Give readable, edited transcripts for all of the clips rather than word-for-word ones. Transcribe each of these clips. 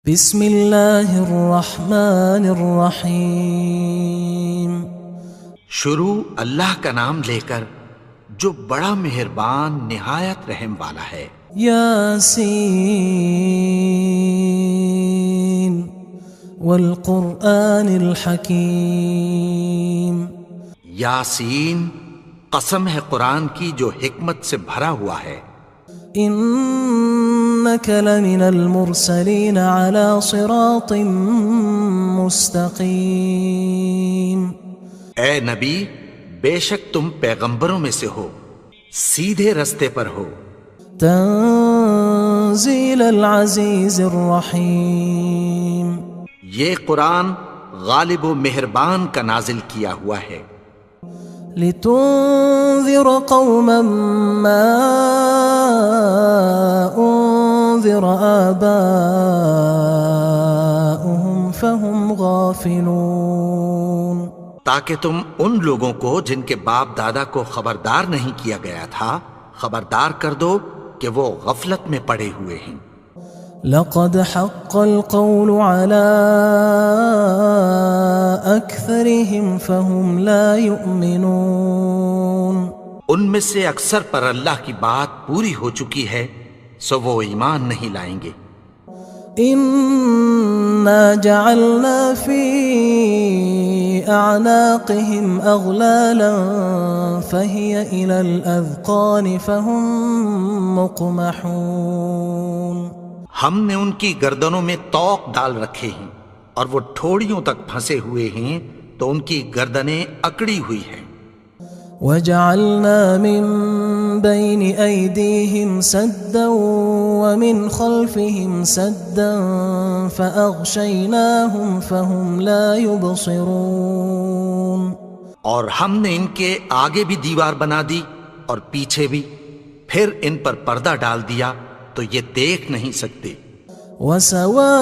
بسم اللہ الرحمن الرحیم۔ شروع اللہ کا نام لے کر جو بڑا مہربان نہایت رحم والا ہے۔ یاسین والقرآن الحکیم۔ یاسین، قسم ہے قرآن کی جو حکمت سے بھرا ہوا ہے۔ انک لمن المرسلین علی صراط مستقیم۔ اے نبی، بے شک تم پیغمبروں میں سے ہو، سیدھے رستے پر ہو۔ تنزیل العزیز الرحیم۔ یہ قرآن غالب و مہربان کا نازل کیا ہوا ہے۔ لتنذر قوما ما انذر آباؤهم فهم غافلون۔ تاکہ تم ان لوگوں کو جن کے باپ دادا کو خبردار نہیں کیا گیا تھا خبردار کر دو کہ وہ غفلت میں پڑے ہوئے ہیں۔ لقد حق القول على أكثرهم فهم لا يؤمنون۔ ان میں سے اکثر پر اللہ کی بات پوری ہو چکی ہے سو وہ ایمان نہیں لائیں گے۔ إنا جعلنا في أعناقهم أغلالا فهي إلى الأذقان فهم مقمحون۔ ہم نے ان کی گردنوں میں طوق ڈال رکھے ہیں اور وہ ٹھوڑیوں تک پھنسے ہوئے ہیں تو ان کی گردنیں اکڑی ہوئی ہیں۔ وَجَعَلْنَا مِن بَيْنِ أَيْدِيهِمْ سَدًّا وَمِنْ خَلْفِهِمْ سَدًّا فَأَغْشَيْنَاهُمْ فَهُمْ لَا يُبْصِرُونَ۔ اور ہم نے ان کے آگے بھی دیوار بنا دی اور پیچھے بھی، پھر ان پر پردہ ڈال دیا تو یہ دیکھ نہیں سکتے۔ وَسَوَاءٌ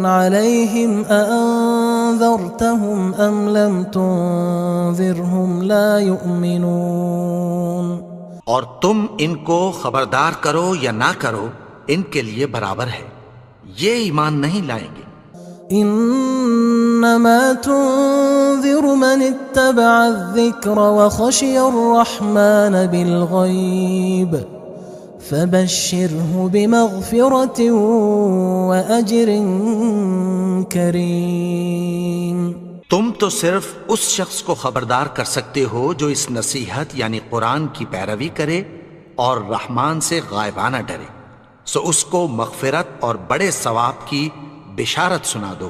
عَلَيْهِمْ أَأَنذَرْتَهُمْ أَمْ لَمْ تُنذِرْهُمْ لَا يُؤْمِنُونَ۔ اور تم ان کو خبردار کرو یا نہ کرو ان کے لیے برابر ہے، یہ ایمان نہیں لائیں گے۔ انما تنذر من اتبع الذکر وخشی الرحمن بالغیب فبشره بمغفرة وأجر کریم۔ تم تو صرف اس شخص کو خبردار کر سکتے ہو جو اس نصیحت یعنی قرآن کی پیروی کرے اور رحمان سے غائبانہ ڈرے، سو اس کو مغفرت اور بڑے ثواب کی بشارت سنا دو۔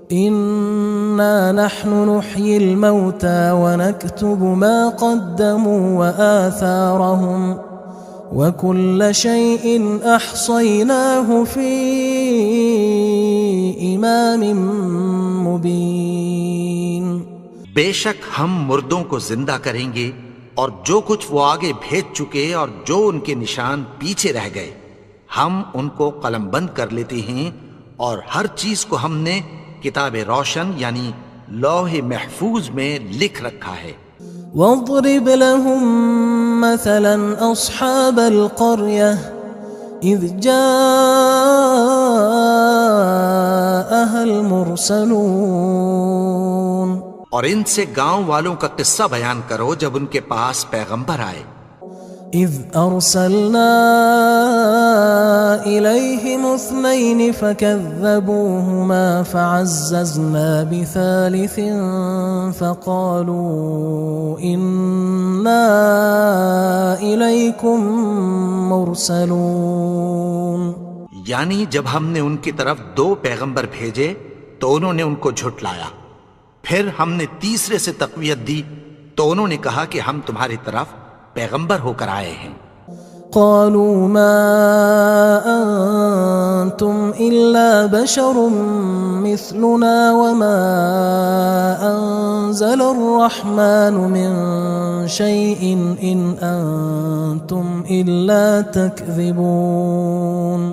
انا نحن نحيي الموتى ونكتب ما قدموا وآثارهم وكل شيء احصيناه في امام مبين۔ بے شک ہم مردوں کو زندہ کریں گے اور جو کچھ وہ آگے بھیج چکے اور جو ان کے نشان پیچھے رہ گئے ہم ان کو قلم بند کر لیتے ہیں، اور ہر چیز کو ہم نے کتاب روشن یعنی لوح محفوظ میں لکھ رکھا ہے۔ واضرب لهم مثلا اصحاب القرية اذ جاءها المرسلون۔ اور ان سے گاؤں والوں کا قصہ بیان کرو جب ان کے پاس پیغمبر آئے۔ اذ ارسلنا الیہم اثنین فکذبوہما فعززنا بثالث فقالوا انا الیکم مرسلون۔ یعنی جب ہم نے ان کی طرف 2 پیغمبر بھیجے تو انہوں نے ان کو جھٹلایا، پھر ہم نے تیسرے سے تقویت دی تو انہوں نے کہا کہ ہم تمہاری طرف پیغمبر ہو کر آئے ہیں۔ قالوا ما انتم الا بشر مثلنا وما انزل الرحمن من شيء ان انتم الا تكذبون۔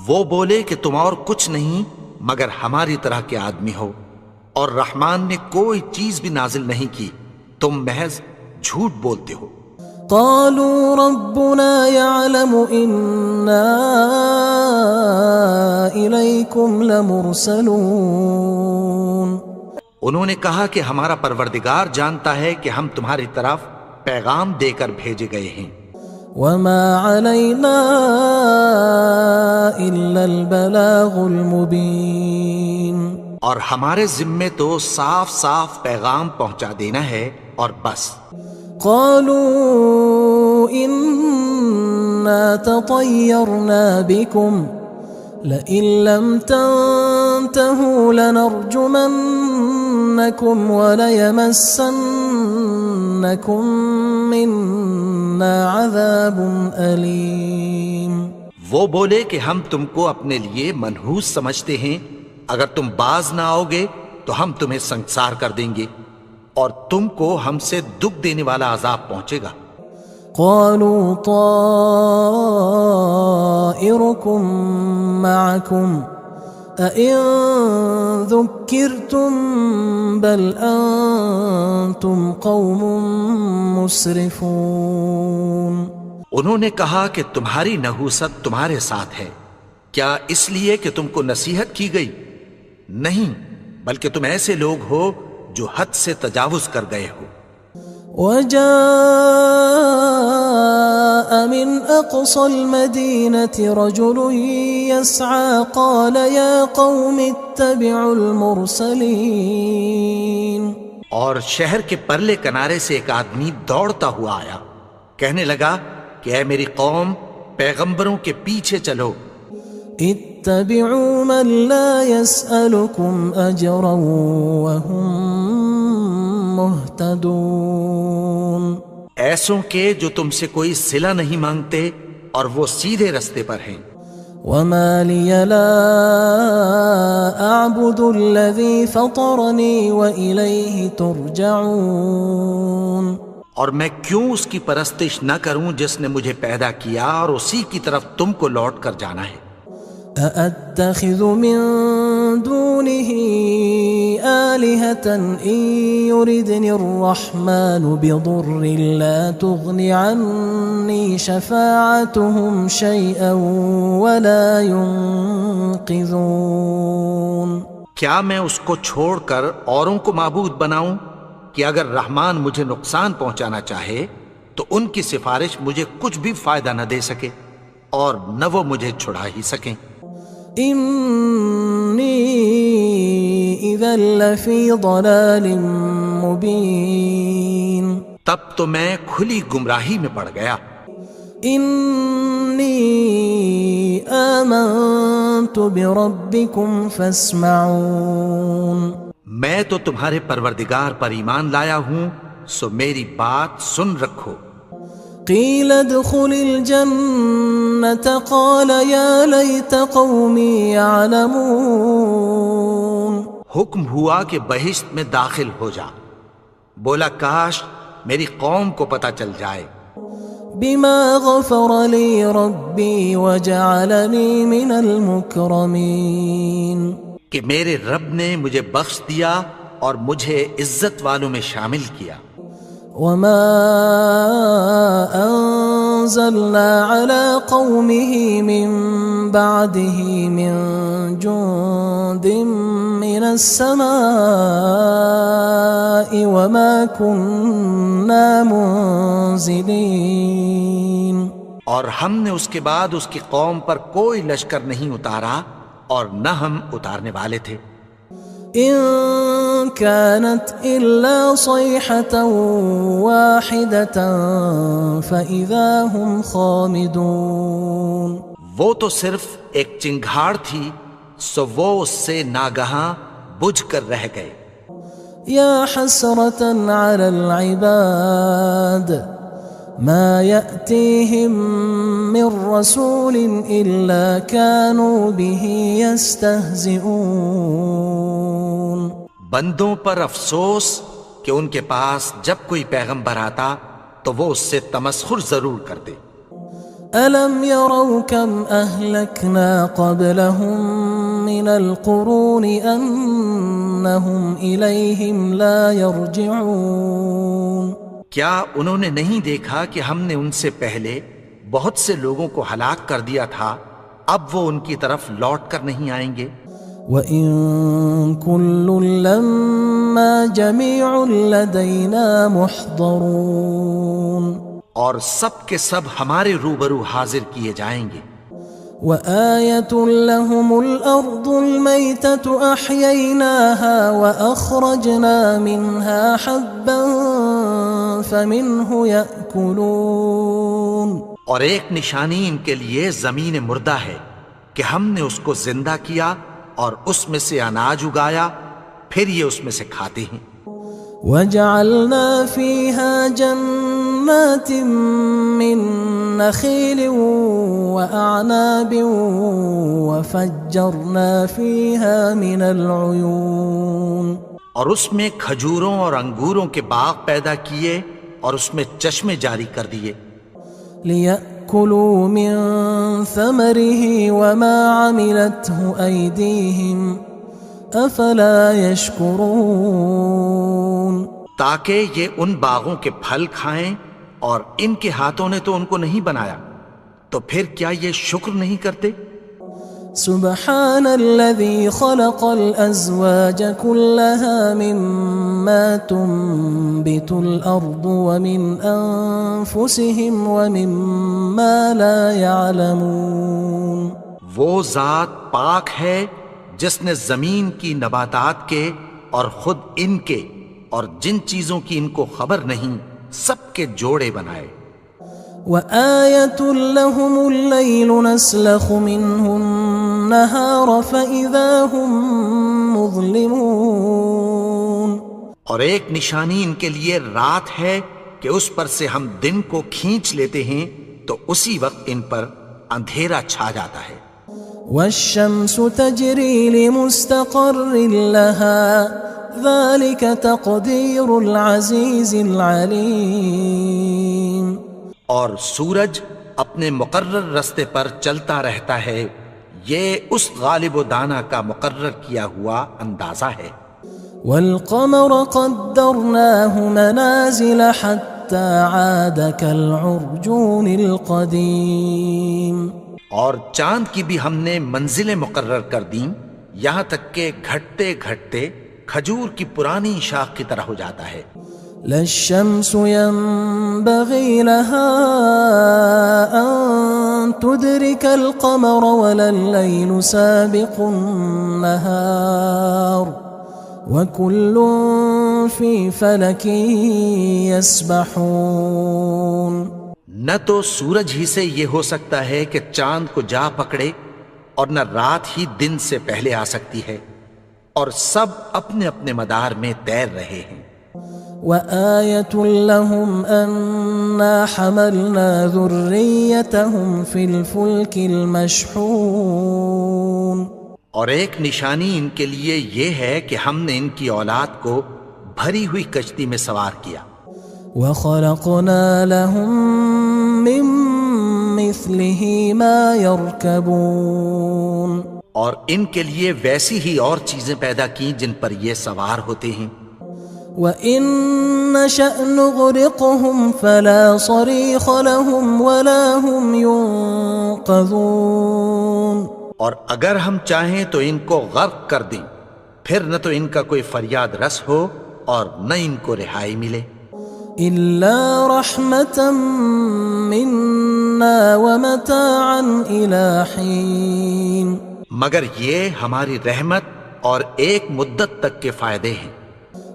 وہ بولے کہ تم اور کچھ نہیں مگر ہماری طرح کے آدمی ہو، اور رحمان نے کوئی چیز بھی نازل نہیں کی، تم محض جھوٹ بولتے ہو۔ قالوا ربنا يعلم إنا إليكم لمرسلون. انہوں نے کہا کہ ہمارا پروردگار جانتا ہے کہ ہم تمہاری طرف پیغام دے کر بھیجے گئے ہیں. وما علينا إلا البلاغ المبين. اور ہمارے ذمے تو صاف صاف پیغام پہنچا دینا ہے اور بس. قالوا إنا تطيرنا بكم لئن لم تنتهوا لنرجمنكم وليمسنكم منا عذاب أليم. وہ بولے کہ ہم تم کو اپنے لیے منحوس سمجھتے ہیں، اگر تم باز نہ آؤ گے تو ہم تمہیں سنگسار کر دیں گے اور تم کو ہم سے دکھ دینے والا عذاب پہنچے گا. قالوا طائركم معكم أئن ذكرتم بل أنتم قوم مسرفون. انہوں نے کہا کہ تمہاری نحوست تمہارے ساتھ ہے، کیا اس لیے کہ تم کو نصیحت کی گئی؟ نہیں، بلکہ تم ایسے لوگ ہو جو حد سے تجاوز کر گئے ہو. وجاء من أقصى المدينة رجل يسعى قال يا قوم اتبعوا المرسلين. اور شہر کے پرلے کنارے سے ایک آدمی دوڑتا ہوا آیا، کہنے لگا کہ اے میری قوم، پیغمبروں کے پیچھے چلو. اتبعوا من لا يسألكم أجرا وهم مهتدون. ایسوں کے جو تم سے کوئی صلہ نہیں مانگتے اور وہ سیدھے رستے پر ہیں. وما لي لا أعبد الذي فطرني وإليه ترجعون. اور میں کیوں اس کی پرستش نہ کروں جس نے مجھے پیدا کیا اور اسی کی طرف تم کو لوٹ کر جانا ہے. أأتخذ من دونه آلهة إن يردني الرحمن بضر لا تغن عني شفاعتهم شيئا ولا ينقذون. کیا میں اس کو چھوڑ کر اوروں کو معبود بناؤں کہ اگر رحمان مجھے نقصان پہنچانا چاہے تو ان کی سفارش مجھے کچھ بھی فائدہ نہ دے سکے اور نہ وہ مجھے چھڑا ہی سکیں. إني إذا لفي ضلال مبين. تب تو میں کھلی گمراہی میں پڑ گیا. إني آمنت بربكم فاسمعون. میں تو تمہارے پروردگار پر ایمان لایا ہوں، سو میری بات سن رکھو. قيل ادخل الجنة قال يا ليت قومي يعلمون. حکم ہوا کہ بہشت میں داخل ہو جا. بولا کاش میری قوم کو پتہ چل جائے. بما غفر لي ربي وجعلني من المكرمين. کہ میرے رب نے مجھے بخش دیا اور مجھے عزت والوں میں شامل کیا. وما أنزلنا على قومه من بعده من جند من السماء وما كنا منزلين. اور ہم نے اس کے بعد اس کی قوم پر کوئی لشکر نہیں اتارا اور نہ ہم اتارنے والے تھے. إن كانت إلا صيحة واحدة فإذا هم خامدون. وہ تو صرف ایک چنگھاڑ تھی، سو وہ اس سے ناگہاں بجھ کر رہ گئے. يا حسرة على العباد ما يأتيهم من رسول إلا كانوا به يستهزئون. بندوں پر افسوس کہ ان کے پاس جب کوئی پیغمبر آتا تو وہ اس سے تمسخر ضرور کرتے. ألم يروا كم أهلكنا قبلهم من القرون أنهم إليهم لا يرجعون. کیا انہوں نے نہیں دیکھا کہ ہم نے ان سے پہلے بہت سے لوگوں کو ہلاک کر دیا تھا، اب وہ ان کی طرف لوٹ کر نہیں آئیں گے؟ وَإِن كُلٌّ لَمَّا جَمِيعٌ لَدَيْنَا مُحْضَرُونَ، اور سب کے سب ہمارے روبرو حاضر کیے جائیں گے۔ وَآيَةٌ لَهُمُ الْأَرْضُ الْمَيْتَةُ أَحْيَيْنَاهَا وَأَخْرَجْنَا مِنْهَا حَبًّا فَمِنْهُ يَأْكُلُونَ، اور ایک نشانی ان کے لیے زمین مردہ ہے کہ ہم نے اس کو زندہ کیا اور اس میں سے اناج اگایا، پھر یہ اس میں سے کھاتے ہیں۔ وَجَعَلْنَا فِيهَا جَنَّاتٍ مِّن نَخِيلٍ وَأَعْنَابٍ وَفَجَّرْنَا فِيهَا مِنَ الْعُيُونِ، اور اس میں کھجوروں اور انگوروں کے باغ پیدا کیے اور اس میں چشمے جاری کر دیے، لِيَأْكُلُوا مِن ثَمَرِهِ وَمَا عَمِلَتْهُ أَيْدِيهِمْ أَفَلَا يَشْكُرُونَ، تاکہ یہ ان باغوں کے پھل کھائیں، اور ان کے ہاتھوں نے تو ان کو نہیں بنایا، تو پھر کیا یہ شکر نہیں کرتے؟ سبحان الذي خلق الأزواج كلها مما تنبت الأرض ومن أنفسهم ومما لا يعلمون، وہ ذات پاک ہے جس نے زمین کی نباتات کے اور خود ان کے اور جن چیزوں کی ان کو خبر نہیں سب کے جوڑے بنائے۔ وآية لهم الليل نسلخ منه النهار فإذا هم مظلمون، اور ایک نشانی ان کے لیے رات ہے کہ اس پر سے ہم دن کو کھینچ لیتے ہیں تو اسی وقت ان پر اندھیرا چھا جاتا ہے۔ والشمس تجري لمستقر لها ذلك تقدير العزيز العليم، اور سورج اپنے مقرر رستے پر چلتا رہتا ہے، یہ اس غالب و دانا کا مقرر کیا ہوا اندازہ ہے۔ والقمر قدرناه منازل حتى عاد كالعرجون القديم، اور چاند کی بھی ہم نے منزلیں مقرر کر دیں، یہاں تک کہ گھٹتے گھٹتے کھجور کی پرانی شاخ کی طرح ہو جاتا ہے۔ لا الشمس ينبغي لها أن تدرك القمر ولا الليل سابق النهار وكل في فلك يسبحون، نہ تو سورج ہی سے یہ ہو سکتا ہے کہ چاند کو جا پکڑے، اور نہ رات ہی دن سے پہلے آ سکتی ہے، اور سب اپنے اپنے مدار میں تیر رہے ہیں۔ وآية لهم أنا حملنا ذريتهم في الفلك المشحون، اور ایک نشانی ان کے لیے یہ ہے کہ ہم نے ان کی اولاد کو بھری ہوئی کشتی میں سوار کیا۔ وخلقنا لهم من مثله ما يركبون، اور ان کے لیے ویسی ہی اور چیزیں پیدا کی جن پر یہ سوار ہوتے ہیں۔ وَإِن نَّشَأْ نُغْرِقْهُمْ فَلَا صَرِيخَ لَهُمْ وَلَا هُمْ يُنقَذُونَ، اور اگر ہم چاہیں تو ان کو غرق کر دیں، پھر نہ تو ان کا کوئی فریاد رس ہو اور نہ ان کو رہائی ملے۔ إِلَّا رَحْمَةً مِّنَّا وَمَتَاعًا إِلَى حِينٍ، مگر یہ ہماری رحمت اور ایک مدت تک کے فائدے ہیں۔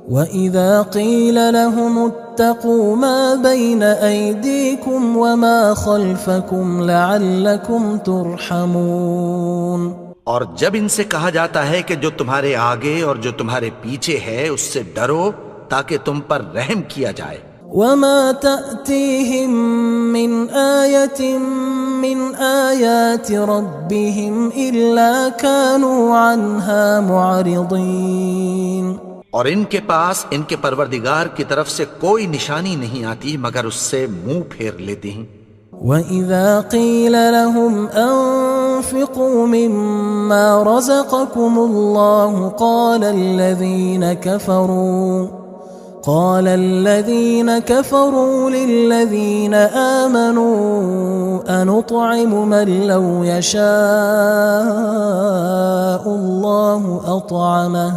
وَإِذَا قِيلَ لَهُمُ اتَّقُوا مَا بَيْنَ أَيْدِيكُمْ وَمَا خَلْفَكُمْ لَعَلَّكُمْ تُرْحَمُونَ، اور جب ان سے کہا جاتا ہے کہ جو تمہارے آگے اور جو تمہارے پیچھے ہے اس سے ڈرو تاکہ تم پر رحم کیا جائے۔ وَمَا تَأْتِيهِم مِّنْ آيَةٍ مِّنْ آيَاتِ رَبِّهِمْ إِلَّا كَانُوا عَنْهَا مُعْرِضِينَ، اور ان کے پاس ان کے پروردگار کی طرف سے کوئی نشانی نہیں آتی مگر اس سے منہ پھیر لیتے ہیں۔ وَإِذَا قِيلَ لَهُمْ أَنفِقُوا مِمَّا رَزَقَكُمُ اللَّهُ قال الذين كفروا للذين آمنوا أنطعم من لو يشاء الله أطعمه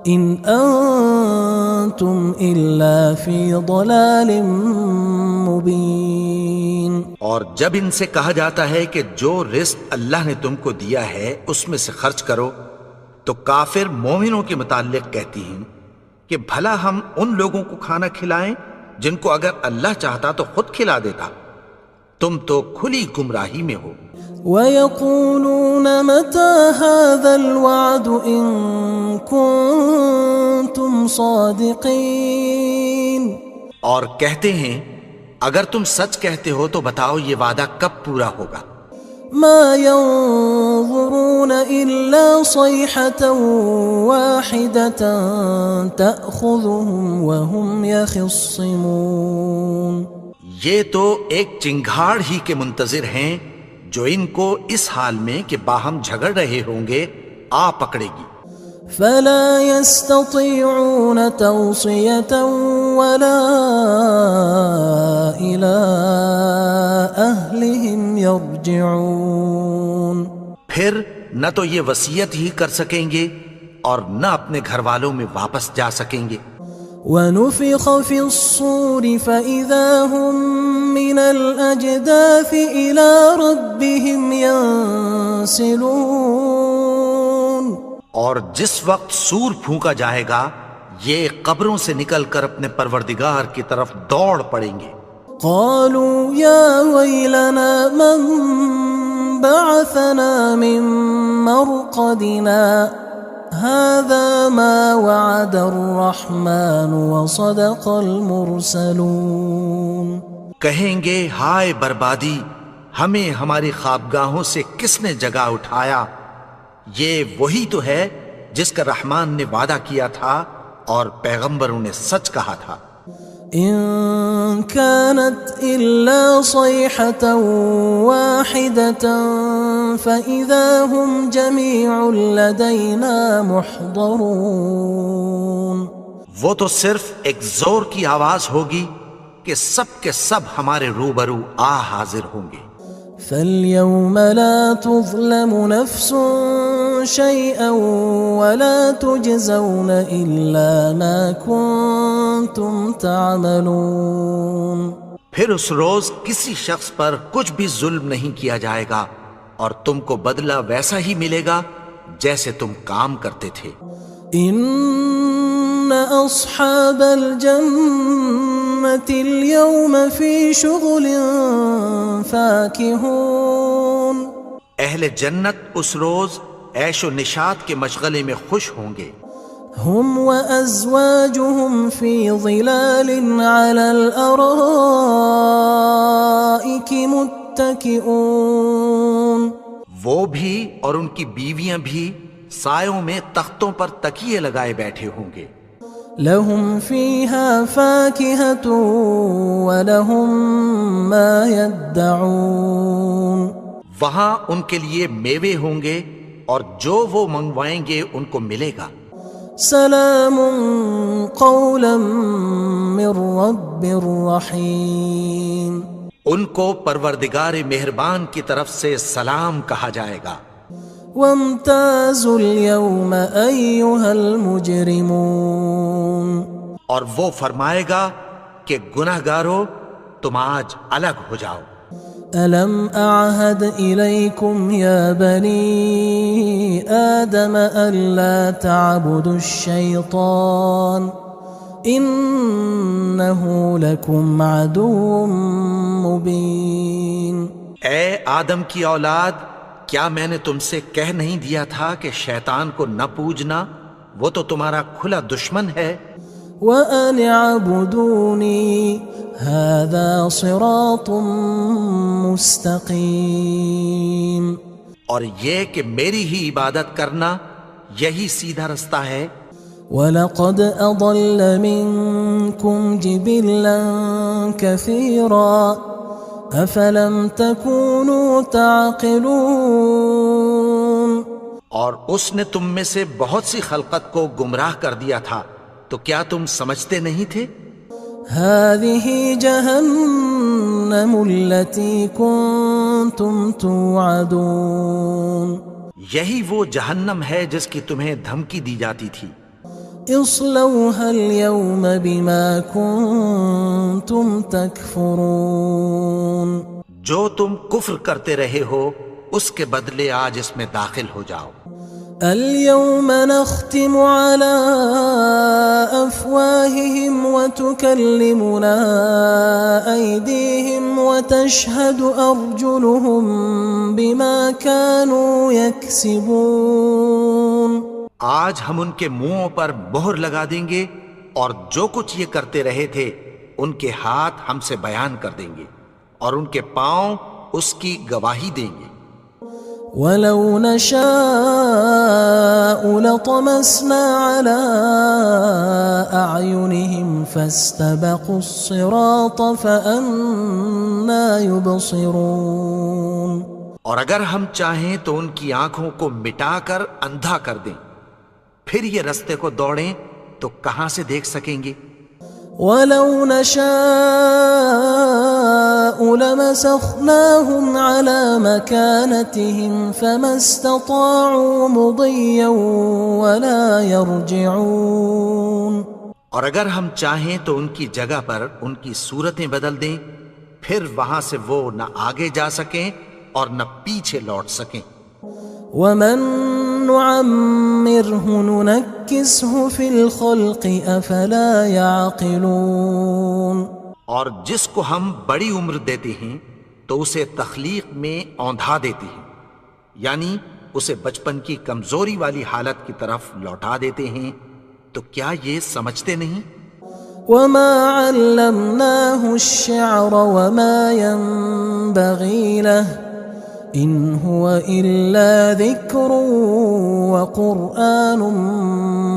إن أنتم إلا في ضلال مبين. اور جب ان سے کہا جاتا ہے کہ جو رزق اللہ نے تم کو دیا ہے اس میں سے خرچ کرو، تو کافر مومنوں کے متعلق کہتی ہیں کہ بھلا ہم ان لوگوں کو کھانا کھلائیں جن کو اگر اللہ چاہتا تو خود کھلا دیتا. تم تو کھلی گمراہی میں ہو. وَيَقُولُونَ مَتَى هَذَا الْوَعْدُ إِن كُنتُمْ صَادِقِينَ. اور کہتے ہیں اگر تم سچ کہتے ہو تو بتاؤ یہ وعدہ کب پورا ہوگا. ما ينظرون إلا صيحة واحدة تأخذهم وهم يخصمون. یہ تو ایک چنگھاڑ ہی کے منتظر ہیں جو ان کو اس حال میں کہ باہم جھگڑ رہے ہوں گے آ پکڑے گی. فلا يستطيعون توصية ولا إلى أهلهم يرجعون. پھر نہ تو یہ وصیت ہی کر سکیں گے اور نہ اپنے گھر والوں میں واپس جا سکیں گے. ونفخ في الصور فإذا هم من الأجداث إلى ربهم ينسلون. اور جس وقت سور پھونکا جائے گا یہ قبروں سے نکل کر اپنے پروردگار کی طرف دوڑ پڑیں گے. قالوا يا ويلنا من بعثنا من مرقدنا هذا ما وعد الرحمن وصدق المرسلون. کہیں گے ہائے بربادی، ہمیں ہماری خوابگاہوں سے کس نے جگا اٹھایا. یہ وہی تو ہے جس کا رحمان نے وعدہ کیا تھا اور پیغمبروں نے سچ کہا تھا. إن كانت إلا صيحة واحدة فإذا هم جميع لدينا محضرون. وہ تو صرف ایک زور کی آواز ہوگی کہ سب کے سب ہمارے روبرو آ حاضر ہوں گے. فاليوم لا تظلم نفس شيئا ولا تجزون إلا ما كنتم تعملون. پھر اس روز کسی شخص پر کچھ بھی ظلم نہیں کیا جائے گا اور تم کو بدلہ ویسا ہی ملے گا جیسے تم کام کرتے تھے. إن أصحاب الجنة اليوم في شغل فاكهون. اہل جنت اس روز عیش و نشاط کے مشغلے میں خوش ہوں گے. هم وأزواجهم في ظلال على الأرائك متكئون. وہ بھی اور ان کی بیویاں بھی سایوں میں تختوں پر تکیے لگائے بیٹھے ہوں گے. لهم فيها فاكهة ولهم ما يدعون. وہاں ان کے لیے میوے ہوں گے اور جو وہ منگوائیں گے ان کو ملے گا. سلام قولا من رب رحیم. ان کو پروردگار مہربان کی طرف سے سلام کہا جائے گا. وامتازوا اليوم أيها المجرمون. اور وہ فرمائے گا کہ گناہگارو تم آج الگ ہو جاؤ. ألم أعهد إليكم يا بني آدم ألا تعبدوا الشيطان إنه لكم عدو مبين. اے آدم کی اولاد، کیا میں نے تم سے کہہ نہیں دیا تھا کہ شیطان کو نہ پوجنا، وہ تو تمہارا کھلا دشمن ہے. وَأَنِ اعْبُدُونِي هَذَا صِرَاطٌ مُسْتَقِيمٌ. اور یہ کہ میری ہی عبادت کرنا یہی سیدھا رستہ ہے. وَلَقَدْ أَضَلَّ مِنْكُمْ جِبِلًّا كَثِيرًا أَفَلَمْ تَكُونُوا تَعْقِلُونَ. اور اس نے تم میں سے بہت سی خلقت کو گمراہ کر دیا تھا، تو کیا تم سمجھتے نہیں تھے؟ هذه جهنم التي كنتم توعدون یہی وہ جہنم ہے جس کی تمہیں دھمکی دی جاتی تھی. اصلوها اليوم بما كنتم تكفرون جو تم کفر کرتے رہے ہو اس کے بدلے آج اس میں داخل ہو جاؤ. اليوم نختم على أفواههم وتكلمنا أيديهم وتشهد أرجلهم بما كانوا يكسبون. آج ہم ان کے منہوں پر مہر لگا دیں گے اور جو کچھ یہ کرتے رہے تھے ان کے ہاتھ ہم سے بیان کر دیں گے اور ان کے پاؤں اس کی گواہی دیں گے. ولو نشاء لطمسنا على أعينهم فاستبقوا الصراط فأنى يبصرون. اور اگر ہم چاہیں تو ان کی آنکھوں کو مٹا کر اندھا کر دیں، پھر یہ رستے کو دوڑیں تو کہاں سے دیکھ سکیں گے؟ ولو نشاء لمسخناهم على مكانتهم فما استطاعوا مضيا ولا يرجعون. اور اگر ہم چاہیں تو ان کی جگہ پر ان کی صورتیں بدل دیں، پھر وہاں سے وہ نہ آگے جا سکیں اور نہ پیچھے لوٹ سکیں. ومن نعمره ننكسه في الخلق افلا يعقلون. اور جس کو ہم بڑی عمر دیتے ہیں تو اسے تخلیق میں اوندھا دیتے ہیں، یعنی اسے بچپن کی کمزوری والی حالت کی طرف لوٹا دیتے ہیں. تو کیا یہ سمجھتے نہیں؟ وما علمناه الشعر وما ينبغي له ان هو الا ذکر وقرآن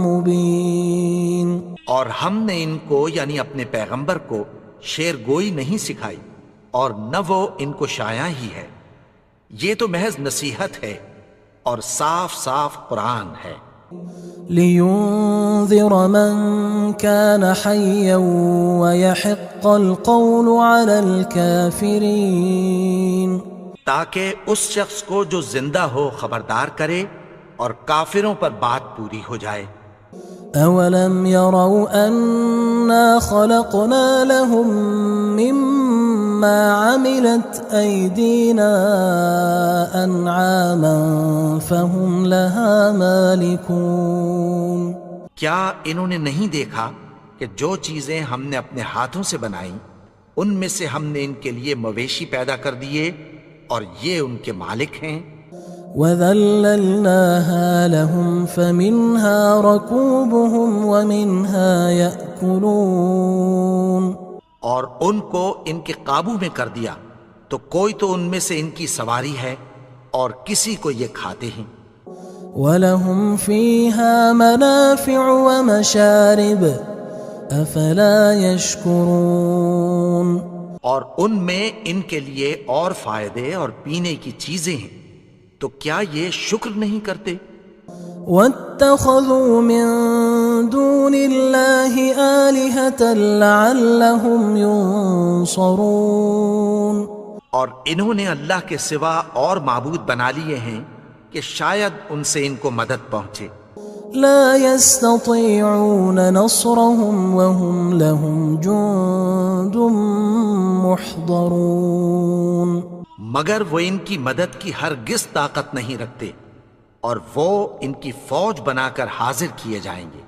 مبین. اور ہم نے ان کو یعنی اپنے پیغمبر کو شعر گوئی نہیں سکھائی اور نہ وہ ان کو شایع ہی ہے، یہ تو محض نصیحت ہے اور صاف صاف قرآن ہے. لينذر من كان حيا ويحق القول على الكافرين. تاکہ اس شخص کو جو زندہ ہو خبردار کرے اور کافروں پر بات پوری ہو جائے. اولم يروا انا خلقنا لهم مما عملت ايدينا انعاما فهم لها مالكون. کیا انہوں نے نہیں دیکھا کہ جو چیزیں ہم نے اپنے ہاتھوں سے بنائیں ان میں سے ہم نے ان کے لیے مویشی پیدا کر دیے اور یہ ان کے مالک ہیں. وَذَلَّلْنَاهَا لَهُمْ فَمِنْهَا رَكُوبُهُمْ وَمِنْهَا يَأْكُلُونَ. اور ان کو ان کے قابو میں کر دیا تو کوئی تو ان میں سے ان کی سواری ہے اور کسی کو یہ کھاتے ہیں. وَلَهُمْ فِيهَا مَنَافِعُ وَمَشَارِبُ أَفَلَا يَشْكُرُونَ. اور ان میں ان کے لیے اور فائدے اور پینے کی چیزیں ہیں، تو کیا یہ شکر نہیں کرتے؟ وَاتَّخَذُوا مِن دُونِ اللَّهِ آلِهَةً لَعَلَّهُمْ يُنصَرُونَ. اور انہوں نے اللہ کے سوا اور معبود بنا لیے ہیں کہ شاید ان سے ان کو مدد پہنچے. لا يستطيعون نصرهم وهم لهم جند محضرون. مگر وہ ان کی مدد کی ہرگز طاقت نہیں رکھتے اور وہ ان کی فوج بنا کر حاضر کیے جائیں گے.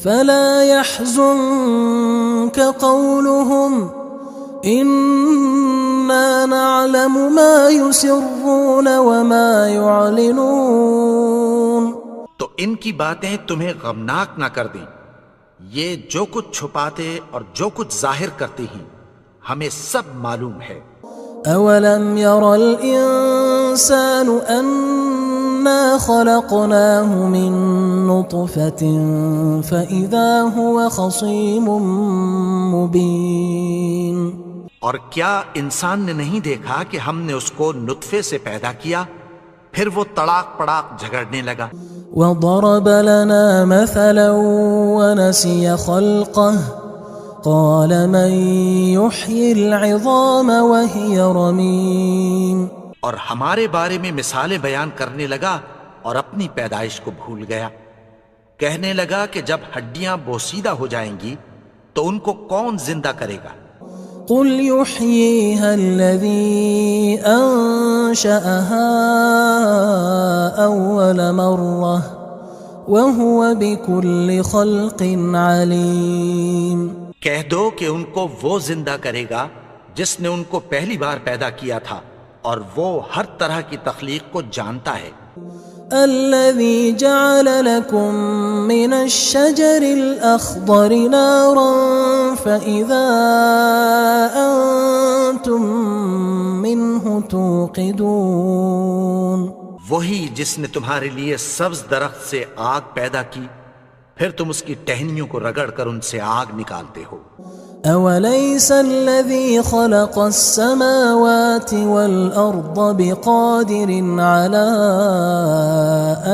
فلا يحزنك قولهم إنا نعلم ما يسرون وما يعلنون. تو ان کی باتیں تمہیں غمناک نہ کر دیں، یہ جو کچھ چھپاتے اور جو کچھ ظاہر کرتے ہیں ہمیں سب معلوم ہے. اولم ير الانسان انا خلقناه من نطفة فاذا هو خصيم مبين. اور کیا انسان نے نہیں دیکھا کہ ہم نے اس کو نطفے سے پیدا کیا، پھر وہ تڑاک پڑاک جھگڑنے لگا. وضرب لنا مثلا ونسي خلقه قال من يحيي العظام وهي رميم. اور ہمارے بارے میں مثالیں بیان کرنے لگا اور اپنی پیدائش کو بھول گیا. کہنے لگا کہ جب ہڈیاں بوسیدہ ہو جائیں گی تو ان کو کون زندہ کرے گا؟ قل يحييها الذي أنشأها أول مرة وهو بكل خلق عليم. کہہ دو کہ ان کو وہ زندہ کرے گا جس نے ان کو پہلی بار پیدا کیا تھا اور وہ ہر طرح کی تخلیق کو جانتا ہے. الذي جعل لكم من الشجر الأخضر نارا فإذا أنتم منه توقدون. وہی جس نے تمہارے لیے سبز درخت سے آگ پیدا کی پھر تم اس کی ٹہنیوں کو رگڑ کر ان سے آگ نکالتے ہو. أوليس الذي خلق السماوات والأرض بقادر على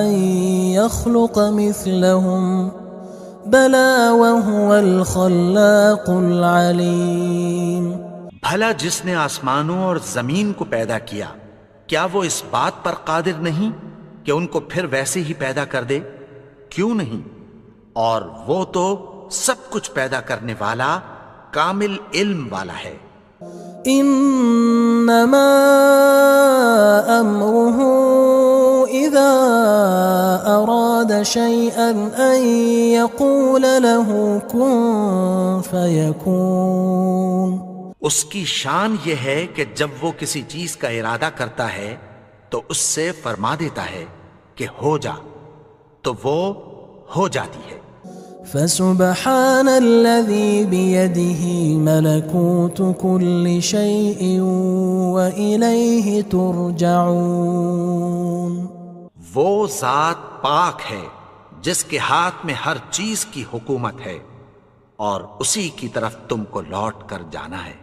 أن يخلق مثلهم بلى وهو الخلاق العليم. بھلا جس نے آسمانوں اور زمین کو پیدا کیا کیا وہ اس بات پر قادر نہیں کہ ان کو پھر ویسے ہی پیدا کر دے؟ کیوں نہیں؟ اور وہ تو سب کچھ پیدا کرنے والا کامل علم والا ہے. انما امره اذا اراد شيئا ان يقول له كن فيكون. اس کی شان یہ ہے کہ جب وہ کسی چیز کا ارادہ کرتا ہے تو اس سے فرما دیتا ہے کہ ہو جا تو وہ ہو جاتی ہے. فسبحان الذي بيده ملكوت كل شيء وإليه ترجعون. وہ ذات پاک ہے جس کے ہاتھ میں ہر چیز کی حکومت ہے اور اسی کی طرف تم کو لوٹ کر جانا ہے.